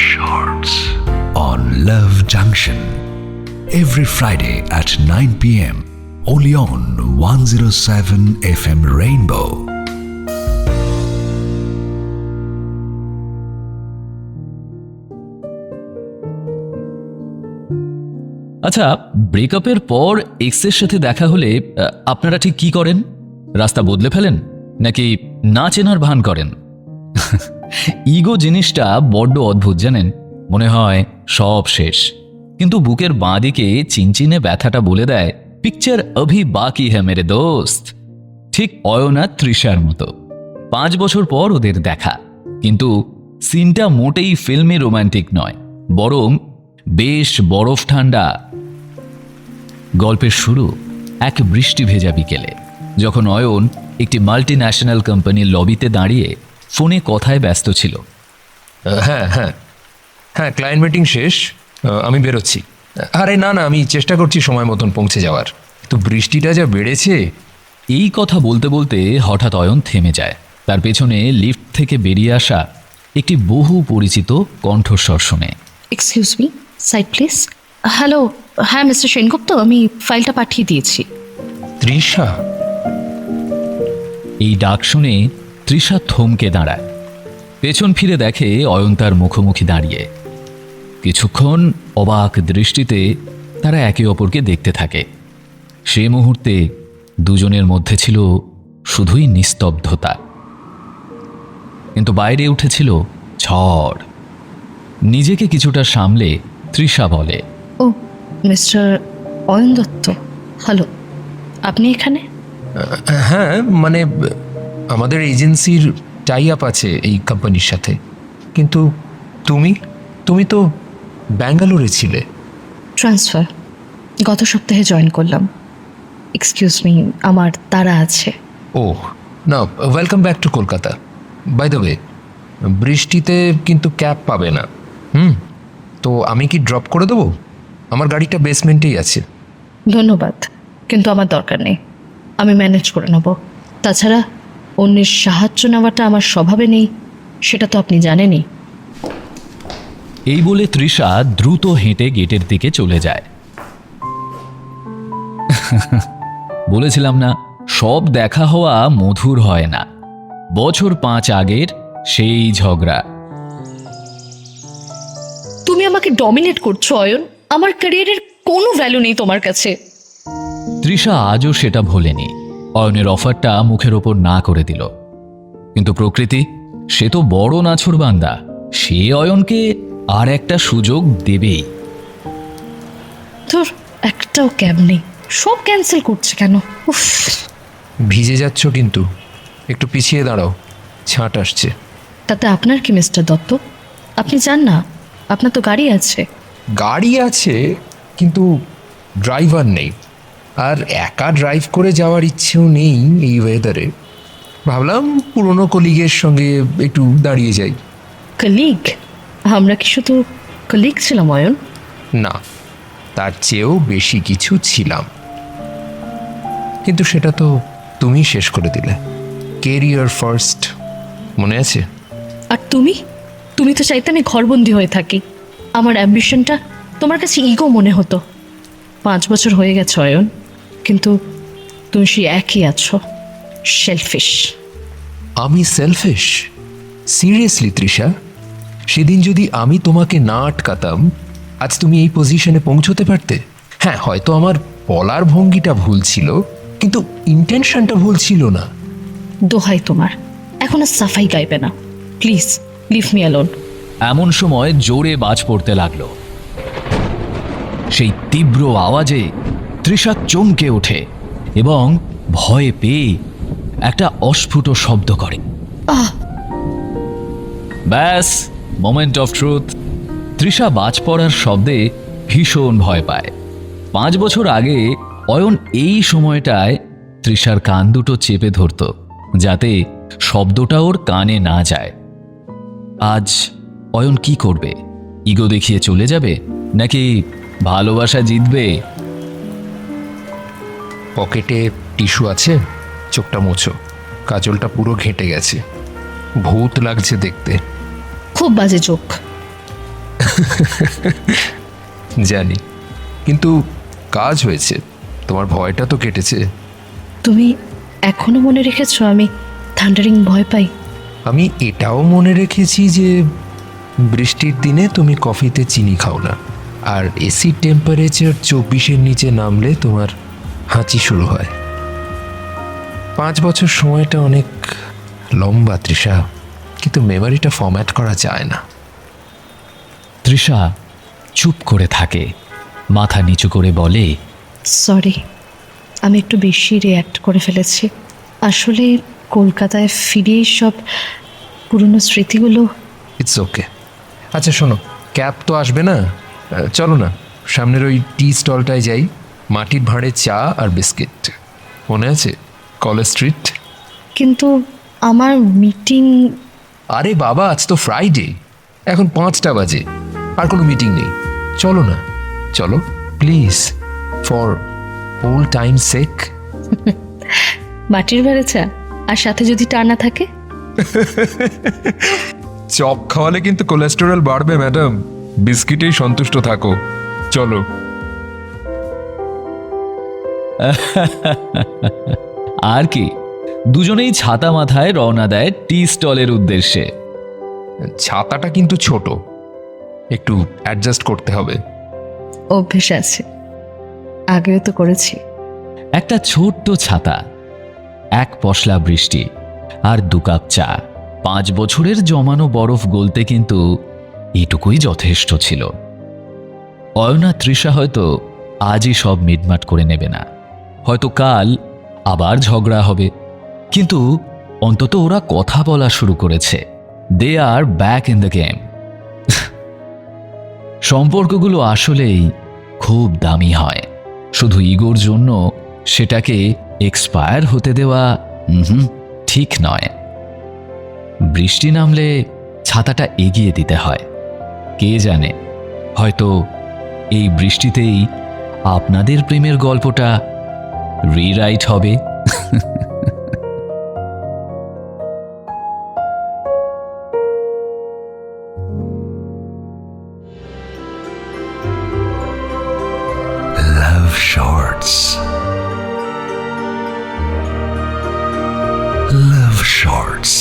Shorts on Love Junction every Friday at 9 p.m. only on 107 FM Rainbow. আচ্ছা, ব্রেকআপের পর এক্সের সাথে দেখা হলে আপনারা ঠিক কি করেন? রাস্তা বদলে ফেলেন নাকি না চেনার ভান করেন? ইগো জিনিসটা বড্ড অদ্ভুত জানেন। মনে হয় সব শেষ, কিন্তু বুকের বাঁ দিকে চিনচিনে ব্যথাটা বলে দেয় পিকচার অভি বাকি হ্যাঁ মেরে দোস্ত। ঠিক অয়ন আর তৃষার মতো 5 বছর পর ওদের দেখা, কিন্তু সিনটা মোটেই ফিল্মে রোমান্টিক নয়, বরং বেশ বরফ ঠান্ডা। গল্পের শুরু এক বৃষ্টি ভেজা বিকেলে, যখন অয়ন একটি মাল্টি ন্যাশনাল কোম্পানির লবিতে দাঁড়িয়ে ফোনে কথায় ব্যস্ত ছিল। হ্যাঁ হ্যাঁ হ্যাঁ, ক্লায়েন্ট মিটিং শেষ, আমি বেরোচ্ছি। আরে না না, আমি চেষ্টা করছি সময় মতন পৌঁছে যাওয়ার, তো বৃষ্টিটা যা বেড়েছে। এই কথা বলতে বলতে হঠাৎ অয়ন থেমে যায়। তার পেছনে লিফট থেকে বেরিয়ে আসা একটি বহু পরিচিত কণ্ঠস্বর শুনে। Excuse me, side please. Hello, হ্যাঁ মিস্টার সেনগুপ্ত, আমি ফাইলটা পাঠিয়ে দিয়েছি। তৃষা? এই ডাক শুনে তৃষা থমকে দাঁড়ায়। পেছন ফিরে দেখে অয়ন তার মুখোমুখি দাঁড়িয়ে। কিছুক্ষণ অবাক দৃষ্টিতে তারা একে অপরকে দেখতে থাকে। সে মুহূর্তে দুজনের মধ্যে ছিল শুধুই নিস্তব্ধতা, কিন্তু বাইরে উঠেছিল ঝড়। নিজেকে কিছুটা সামলে তৃষা বলে, ও মিস্টার অয়ন দত্ত, হ্যালো, আপনি এখানে? হ্যাঁ, মানে আমাদের এজেন্সির টাই আপ আছে এই কোম্পানির সাথে, কিন্তু তুমি তো ব্যাঙ্গালোরে ছিলে। ট্রান্সফার, গত সপ্তাহে জয়েন করলাম। এক্সকিউজ মি, আমার তাড়া আছে। ও না, welcome back to Kolkata. By the way, বৃষ্টিতে কিন্তু ক্যাব পাবে না। তো আমি কি ড্রপ করে দেবো? আমার গাড়িটা বেসমেন্টেই আছে। ধন্যবাদ, কিন্তু আমার দরকার নেই, আমি ম্যানেজ করে নেব। তাছাড়া অন্যের সাহায্য নেওয়াটা আমার স্বভাবে নেই, সেটা তো আপনি জানেনই। এই বলে তৃষা দ্রুত হেঁটে গেটের দিকে চলে যায়। বলেছিলাম না, সব দেখা হওয়া মধুর হয় না। বছর 5 আগের সেই ঝগড়া। তুমি আমাকে ডমিনেট করছো অয়ন, আমার ক্যারিয়ারের কোনো ভ্যালু নেই তোমার কাছে। তৃষা আজও সেটা ভোলেনি। অয়নের অফারটা মুখের ওপর না করে দিল, কিন্তু প্রকৃতি সে তো বড় নাছোড়বান্দা, সে অয়নকে আর একটা সুযোগ দেবেই। তোর একটাও ক্যাব নেই, সব ক্যান্সেল করছে কেন? উফ, ভিজে যাচ্ছ কিন্তু, একটু পিছিয়ে দাঁড়াও, ছাঁট আসছে। তাতে আপনার কি মিস্টার দত্ত? আপনি যান না, আপনার তো গাড়ি আছে। গাড়ি আছে, কিন্তু ড্রাইভার নেই, আর একা ড্রাইভ করে যাওয়ার ইচ্ছেও নেই এই ওয়েদারে। ভাবলাম পুরনো কলিগের সঙ্গে একটু দাঁড়িয়ে যাই। কলিগ? আমরা কি শুধু কলিগ ছিলাম অয়ন? না, তার চেয়েও বেশি কিছু ছিলাম, কিন্তু সেটা তো তুমি শেষ করে দিলে। কেরিয়ার ফার্স্ট, মনে আছে? আর তুমি তো চাইতে আমি ঘরবন্দি হয়ে থাকি। আমার অ্যাম্বিশনটা তোমার কাছে ইগো মনে হতো। 5 বছর হয়ে গেছে অয়ন, কিন্তু তুমি সেই একই আছো, সেলফিশ। আমি সেলফিশ? সিরিয়াসলি তৃষা? সেদিন যদি আমি তোমাকে না আটকাতাম, আজ তুমি এই পজিশনে পৌঁছতে পারতে। হ্যাঁ, হয়তো আমার বলার ভঙ্গিটা ভুল ছিল, কিন্তু ইন্টেনশনটা ভুল ছিল না। দোহাই তোমার, এখন আর সাফাই গাইবে না, প্লিজ লিভ মি অ্যালোন। এমন সময় জোরে বাজ পড়তে লাগলো। সেই তীব্র আওয়াজে তৃষা চমকে ওঠে এবং ভয়ে পেয়ে একটা অস্ফুট শব্দ করে। ব্যাস, মোমেন্ট অফ ট্রুথ। তৃষা বাজ পড়ার শব্দে ভীষণ ভয় পায়। 5 বছর আগে অয়ন এই সময়টায় তৃষার কান দুটো চেপে ধরত, যাতে শব্দটা ওর কানে না যায়। আজ অয়ন কি করবে? ইগো দেখিয়ে চলে যাবে নাকি ভালোবাসা জিতবে? পকেটে টিস্যু আছে, চোখটা মোছো, কাজলটা পুরো ঘেঁটে গেছে, ভূত লাগছে দেখতে। খুব বাজে চোখ। জানি, কিন্তু কাজ হয়েছে, তোমার ভয়টা তো কেটেছে। তুমি এখনো মনে রেখেছো আমি থান্ডারিং ভয় পাই? আমি এটাও মনে রেখেছি যে বৃষ্টির দিনে তুমি কফিতে চিনি খাও না, আর এসি টেম্পারেচার 24-এর নিচে নামলে তোমার হাঁচি শুরু হয়। 5 বছর সময়টা অনেক লম্বা তৃষা, কিন্তু মেমোরিটা ফরম্যাট করা যায় না। তৃষা চুপ করে থাকে, মাথা নিচু করে বলে, সরি, আমি একটু বেশি রিয়্যাক্ট করে ফেলেছি। আসলে কলকাতায় ফিরেই সব পুরনো স্মৃতিগুলো। It's okay. আচ্ছা শোনো, ক্যাব তো আসবে না, চলো না সামনের ওই টি স্টলটায় যাই, মাটির ভাঁড়ে চা আর বিস্কিট, মনে আছে? College street. কিন্তু আমার মিটিং। আরে বাবা, আজ তো ফ্রাইডে, এখন 5টা বাজে, আর কোনো মিটিং নেই। চলো না, চলো প্লিজ, ফর ওল্ড টাইম সেক। মাটির ভাড়ে চা আর সাথে যদি টানা থাকে। চপ খাওয়ালে কিন্তু কোলেস্টেরল বাড়বে ম্যাডাম, বিস্কিটেই সন্তুষ্ট থাকো, চলো। আর কি, দুজনেই ছাতা মাথায় রওনা দেয় টি স্টলের উদ্দেশ্যে। ছাতাটা কিন্তু ছোট, একটু অ্যাডজাস্ট করতে হবে। অভ্যেস আছে, আগেও তো করেছি। একটা ছোট্ট ছাতা, 1 পশলা বৃষ্টি, আর 2 কাপ চা। 5 বছরের জমানো বরফ গলতে কিন্তু এটুকুই যথেষ্ট ছিল। অয়না তৃষা হয়তো আজই সব মিটমাট করে নেবে না, হয়তো কাল আবার ঝগড়া হবে, কিন্তু অন্তত ওরা কথা বলা শুরু করেছে। দে আর ব্যাক ইন দ্য গেম। সম্পর্কগুলো আসলেই খুব দামি হয়, শুধু ইগোর জন্য সেটাকে এক্সপায়ার হতে দেওয়া ঠিক নয়। বৃষ্টি নামলে ছাতাটা এগিয়ে দিতে হয়। কে জানে, হয়তো এই বৃষ্টিতেই আপনাদের প্রেমের গল্পটা রিরাইট হবে। Love Shorts. Love Shorts.